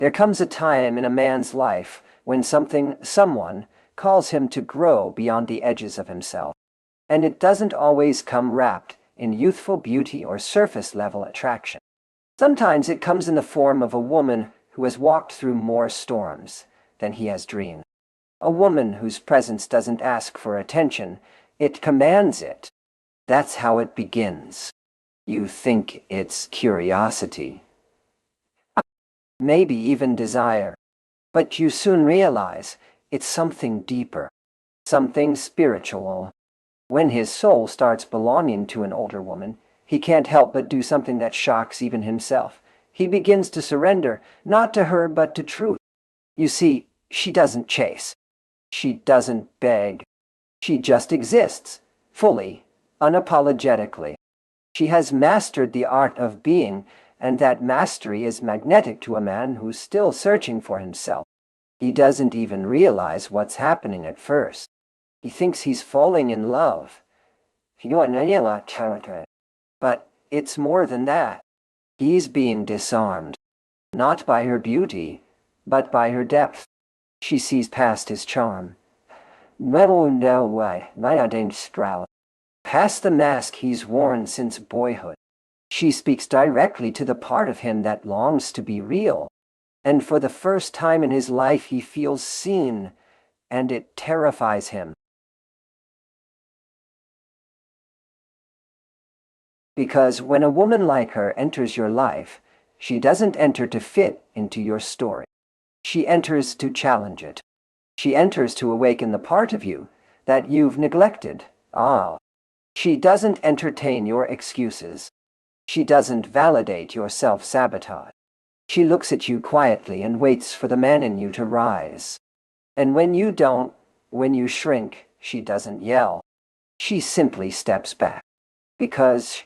There comes a time in a man's life when someone calls him to grow beyond the edges of himself. And it doesn't always come wrapped in youthful beauty or surface-level attraction. Sometimes it comes in the form of a woman who has walked through more storms than he has dreamed. A woman whose presence doesn't ask for attention, it commands it. That's how it begins. You think it's curiosity, maybe even desire, but you soon realize it's something deeper, something spiritual. When his soul starts belonging to an older woman, he can't help but do something that shocks even himself. He begins to surrender, not to her but to truth. You see, she doesn't chase. She doesn't beg. She just exists, fully, unapologetically. She has mastered the art of being, and that mastery is magnetic to a man who's still searching for himself. He doesn't even realize what's happening at first. He thinks he's falling in love. But it's more than that. He's being disarmed, not by her beauty, but by her depth. She sees past his charm. Past the mask he's worn since boyhood. She speaks directly to the part of him that longs to be real. And for the first time in his life he feels seen, and it terrifies him. Because when a woman like her enters your life, she doesn't enter to fit into your story. She enters to challenge it. She enters to awaken the part of you that you've neglected. She doesn't entertain your excuses. She doesn't validate your self-sabotage. She looks at you quietly and waits for the man in you to rise. And when you don't, when you shrink, she doesn't yell. She simply steps back. Because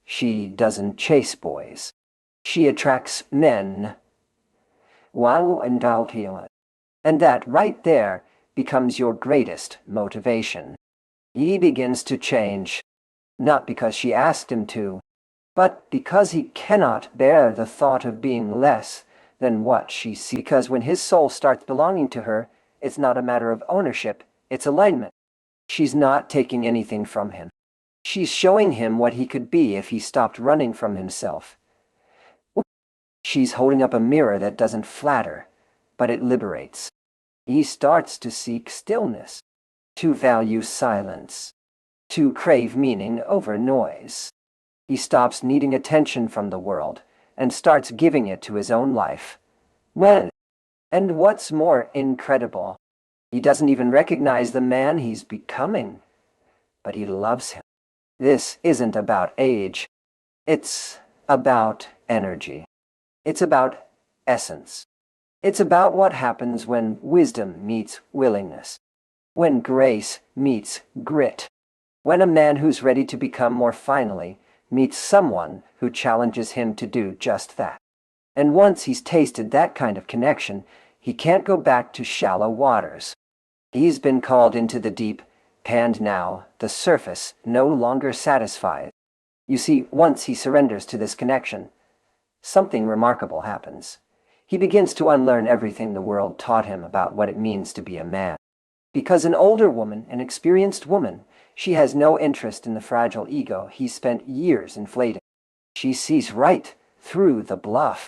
she doesn't chase boys. She attracts men. And that right there becomes your greatest motivation. He begins to change, not because she asked him to, but because he cannot bear the thought of being less than what she sees. Because when his soul starts belonging to her, it's not a matter of ownership, it's alignment. She's not taking anything from him. She's showing him what he could be if he stopped running from himself. She's holding up a mirror that doesn't flatter, but it liberates. He starts to seek stillness, to value silence, to crave meaning over noise. He stops needing attention from the world and starts giving it to his own life. And what's more incredible, he doesn't even recognize the man he's becoming, but he loves him. This isn't about age. It's about energy. It's about essence. It's about what happens when wisdom meets willingness, when grace meets grit, when a man who's ready to become more finally meets someone who challenges him to do just that. And once he's tasted that kind of connection, he can't go back to shallow waters. He's been called into the deep, and now the surface no longer satisfies. You see, once he surrenders to this connection, something remarkable happens. He begins to unlearn everything the world taught him about what it means to be a man. Because an older woman, an experienced woman, she has no interest in the fragile ego he spent years inflating. She sees right through the bluff,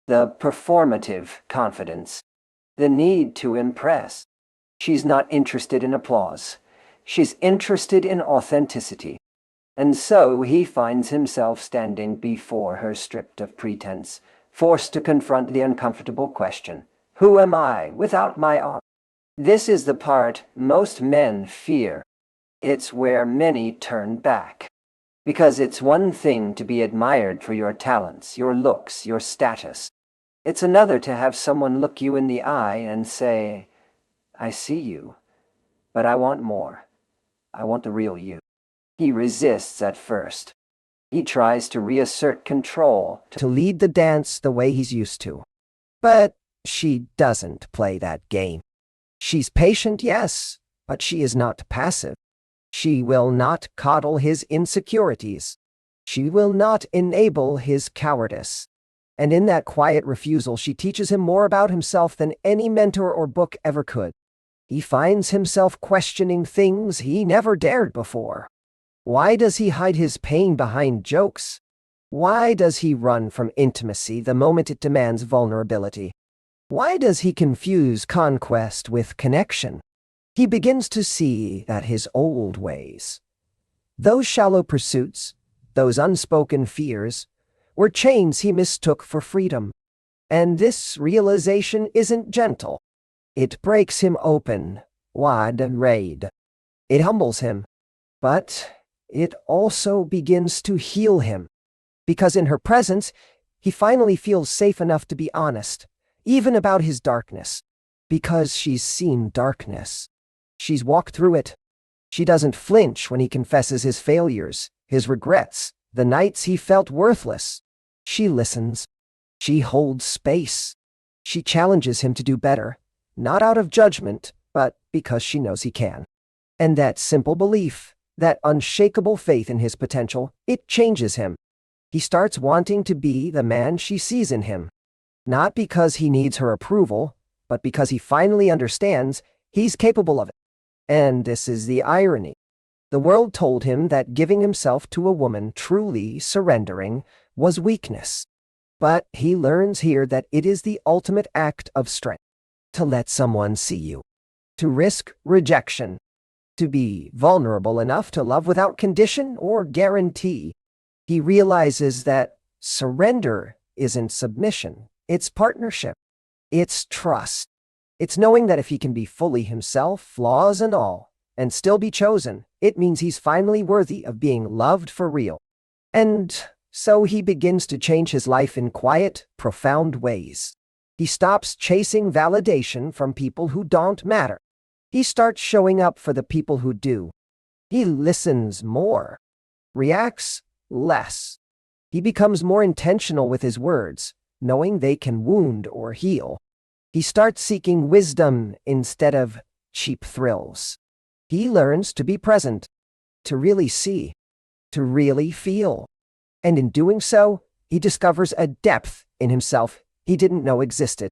the performative confidence, the need to impress. She's not interested in applause. She's interested in authenticity. And so he finds himself standing before her stripped of pretense, forced to confront the uncomfortable question, who am I without my arm? This is the part most men fear. It's where many turn back. Because it's one thing to be admired for your talents, your looks, your status. It's another to have someone look you in the eye and say, I see you, but I want more. I want the real you. He resists at first. He tries to reassert control, to lead the dance the way he's used to. But she doesn't play that game. She's patient, yes, but she is not passive. She will not coddle his insecurities. She will not enable his cowardice. And in that quiet refusal, she teaches him more about himself than any mentor or book ever could. He finds himself questioning things he never dared before. Why does he hide his pain behind jokes? Why does he run from intimacy the moment it demands vulnerability? Why does he confuse conquest with connection? He begins to see that his old ways, those shallow pursuits, those unspoken fears, were chains he mistook for freedom. And this realization isn't gentle. It breaks him open, wide-rayed. It humbles him, but it also begins to heal him. Because in her presence, he finally feels safe enough to be honest, even about his darkness. Because she's seen darkness. She's walked through it. She doesn't flinch when he confesses his failures, his regrets, the nights he felt worthless. She listens. She holds space. She challenges him to do better, not out of judgment, but because she knows he can. And that simple belief, that unshakable faith in his potential, it changes him. He starts wanting to be the man she sees in him. Not because he needs her approval, but because he finally understands he's capable of it. And this is the irony. The world told him that giving himself to a woman, truly surrendering, was weakness. But he learns here that it is the ultimate act of strength. To let someone see you. To risk rejection. To be vulnerable enough to love without condition or guarantee. He realizes that surrender isn't submission. It's partnership. It's trust. It's knowing that if he can be fully himself, flaws and all, and still be chosen, it means he's finally worthy of being loved for real. And so he begins to change his life in quiet, profound ways. He stops chasing validation from people who don't matter. He starts showing up for the people who do. He listens more, reacts less. He becomes more intentional with his words, knowing they can wound or heal. He starts seeking wisdom instead of cheap thrills. He learns to be present, to really see, to really feel. And in doing so, he discovers a depth in himself he didn't know existed.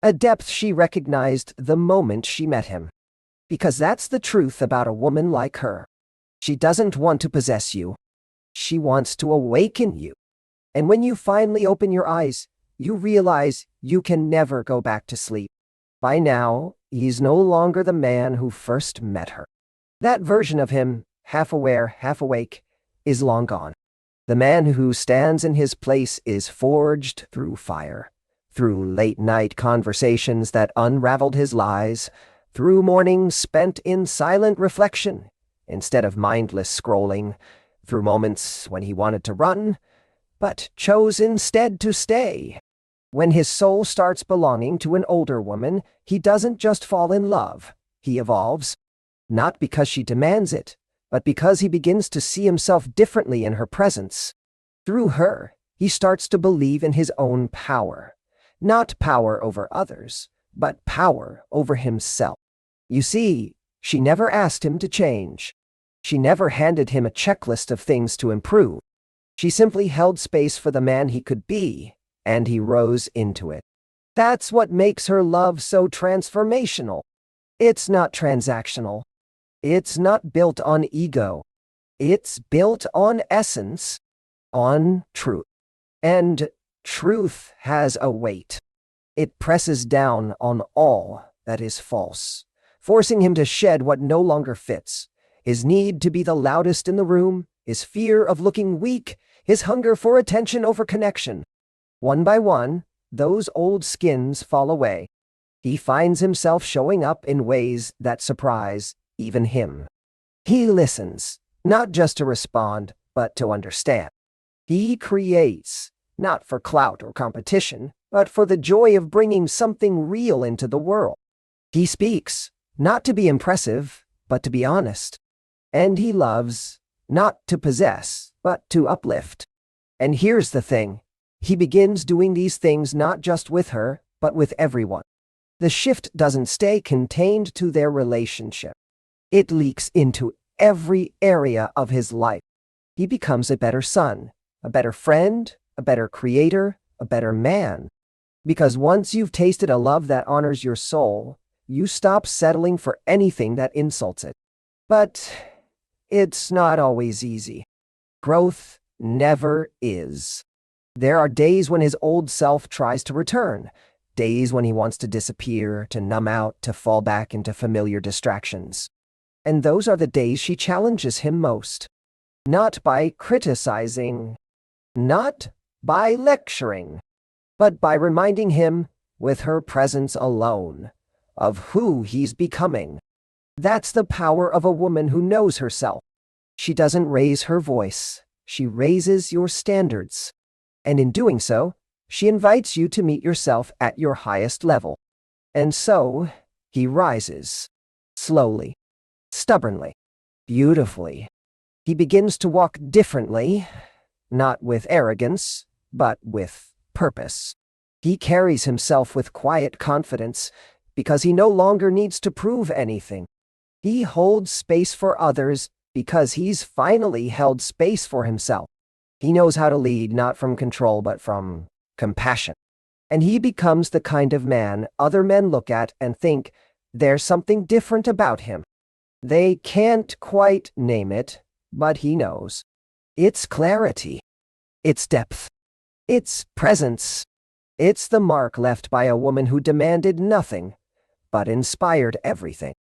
A depth she recognized the moment she met him. Because that's the truth about a woman like her. She doesn't want to possess you. She wants to awaken you. And when you finally open your eyes, you realize you can never go back to sleep. By now, he's no longer the man who first met her. That version of him, half aware, half awake, is long gone. The man who stands in his place is forged through fire, through late-night conversations that unraveled his lies, through mornings spent in silent reflection instead of mindless scrolling, through moments when he wanted to run, but chose instead to stay. When his soul starts belonging to an older woman, he doesn't just fall in love, he evolves. Not because she demands it, but because he begins to see himself differently in her presence. Through her, he starts to believe in his own power. Not power over others, but power over himself. You see, she never asked him to change. She never handed him a checklist of things to improve. She simply held space for the man he could be, and he rose into it. That's what makes her love so transformational. It's not transactional. It's not built on ego. It's built on essence, on truth. And truth has a weight. It presses down on all that is false, forcing him to shed what no longer fits. His need to be the loudest in the room, his fear of looking weak, his hunger for attention over connection. One by one, those old skins fall away. He finds himself showing up in ways that surprise even him. He listens, not just to respond, but to understand. He creates, not for clout or competition, but for the joy of bringing something real into the world. He speaks, not to be impressive, but to be honest. And he loves, not to possess, but to uplift. And here's the thing. He begins doing these things not just with her, but with everyone. The shift doesn't stay contained to their relationship. It leaks into every area of his life. He becomes a better son, a better friend, a better creator, a better man. Because once you've tasted a love that honors your soul, you stop settling for anything that insults it. But it's not always easy. Growth never is. There are days when his old self tries to return, days when he wants to disappear, to numb out, to fall back into familiar distractions. And those are the days she challenges him most. Not by criticizing, not by lecturing, but by reminding him, with her presence alone, of who he's becoming. That's the power of a woman who knows herself. She doesn't raise her voice, she raises your standards. And in doing so, she invites you to meet yourself at your highest level. And so, he rises, slowly, stubbornly, beautifully. He begins to walk differently, not with arrogance, but with purpose. He carries himself with quiet confidence because he no longer needs to prove anything. He holds space for others because he's finally held space for himself. He knows how to lead not from control but from compassion. And he becomes the kind of man other men look at and think there's something different about him. They can't quite name it, but he knows. It's clarity. It's depth. It's presence. It's the mark left by a woman who demanded nothing, but inspired everything.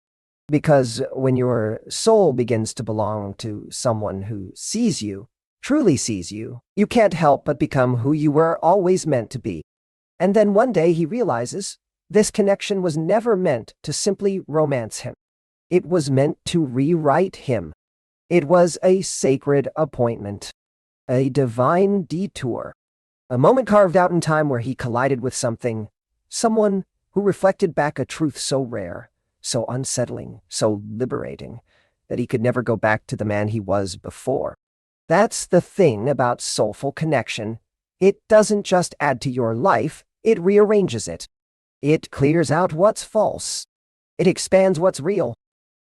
Because when your soul begins to belong to someone who sees you, truly sees you, you can't help but become who you were always meant to be. And then one day he realizes this connection was never meant to simply romance him. It was meant to rewrite him. It was a sacred appointment, a divine detour, a moment carved out in time where he collided with someone who reflected back a truth so rare, so unsettling, so liberating, that he could never go back to the man he was before. That's the thing about soulful connection. It doesn't just add to your life, it rearranges it. It clears out what's false. It expands what's real.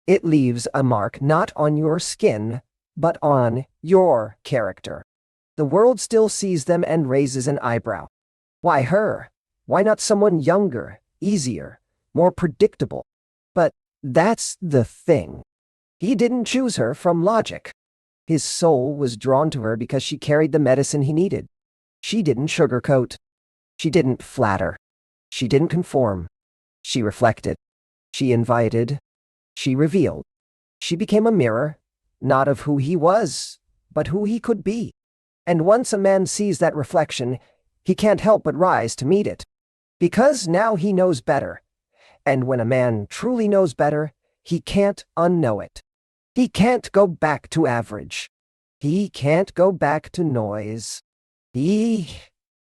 It leaves a mark not on your skin, but on your character. The world still sees them and raises an eyebrow. Why her? Why not someone younger, easier, more predictable? But that's the thing. He didn't choose her from logic. His soul was drawn to her because she carried the medicine he needed. She didn't sugarcoat. She didn't flatter. She didn't conform. She reflected. She invited. She revealed. She became a mirror, not of who he was, but who he could be. And once a man sees that reflection, he can't help but rise to meet it. Because now he knows better. And when a man truly knows better, he can't unknow it. He can't go back to average. He can't go back to noise. He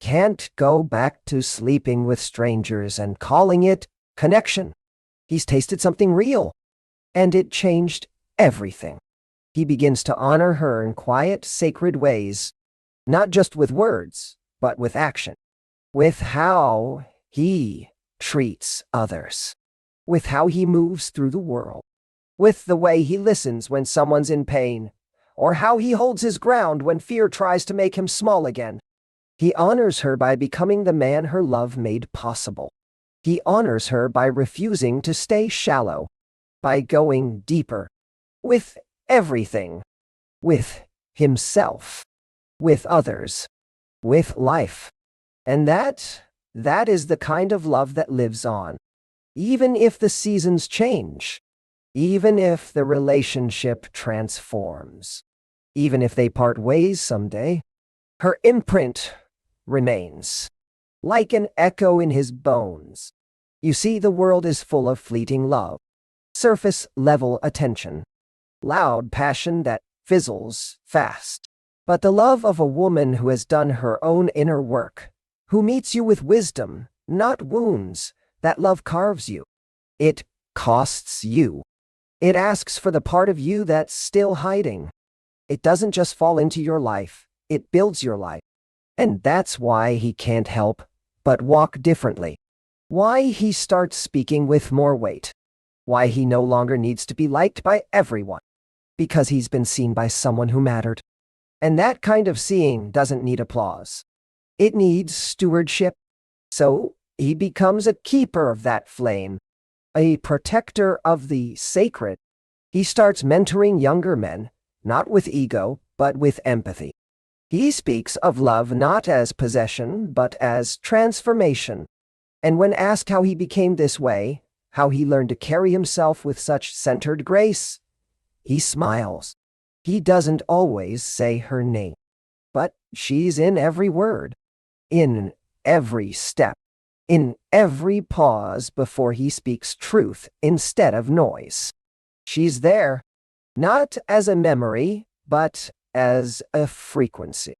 can't go back to sleeping with strangers and calling it connection. He's tasted something real. And it changed everything. He begins to honor her in quiet, sacred ways, not just with words, but with action, with how he treats others, with how he moves through the world, with the way he listens when someone's in pain, or how he holds his ground when fear tries to make him small again. He honors her by becoming the man her love made possible. He honors her by refusing to stay shallow, by going deeper, with everything, with himself, with others, with life. And that is the kind of love that lives on. Even if the seasons change, even if the relationship transforms, even if they part ways someday, her imprint remains, like an echo in his bones. You see, the world is full of fleeting love, surface-level attention, loud passion that fizzles fast. But the love of a woman who has done her own inner work, who meets you with wisdom, not wounds, that love carves you. It costs you. It asks for the part of you that's still hiding. It doesn't just fall into your life, it builds your life. And that's why he can't help but walk differently. Why he starts speaking with more weight. Why he no longer needs to be liked by everyone. Because he's been seen by someone who mattered. And that kind of seeing doesn't need applause. It needs stewardship. So he becomes a keeper of that flame, a protector of the sacred. He starts mentoring younger men, not with ego, but with empathy. He speaks of love not as possession, but as transformation. And when asked how he became this way, how he learned to carry himself with such centered grace, he smiles. He doesn't always say her name, but she's in every word, in every step, in every pause before he speaks truth instead of noise. She's there, not as a memory, but as a frequency,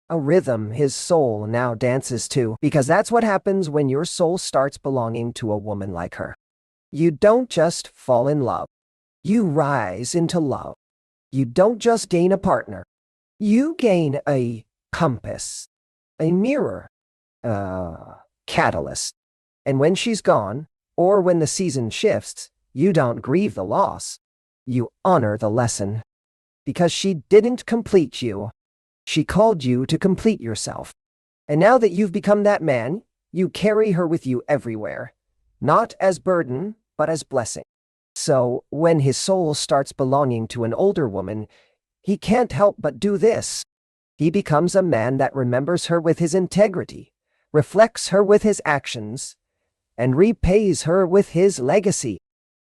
a rhythm his soul now dances to, because that's what happens when your soul starts belonging to a woman like her. You don't just fall in love. You rise into love. You don't just gain a partner. You gain a compass, a mirror, a catalyst. And when she's gone, or when the season shifts, you don't grieve the loss. You honor the lesson. Because she didn't complete you. She called you to complete yourself. And now that you've become that man, you carry her with you everywhere. Not as burden, but as blessing. So when his soul starts belonging to an older woman, he can't help but do this. He becomes a man that remembers her with his integrity, reflects her with his actions, and repays her with his legacy.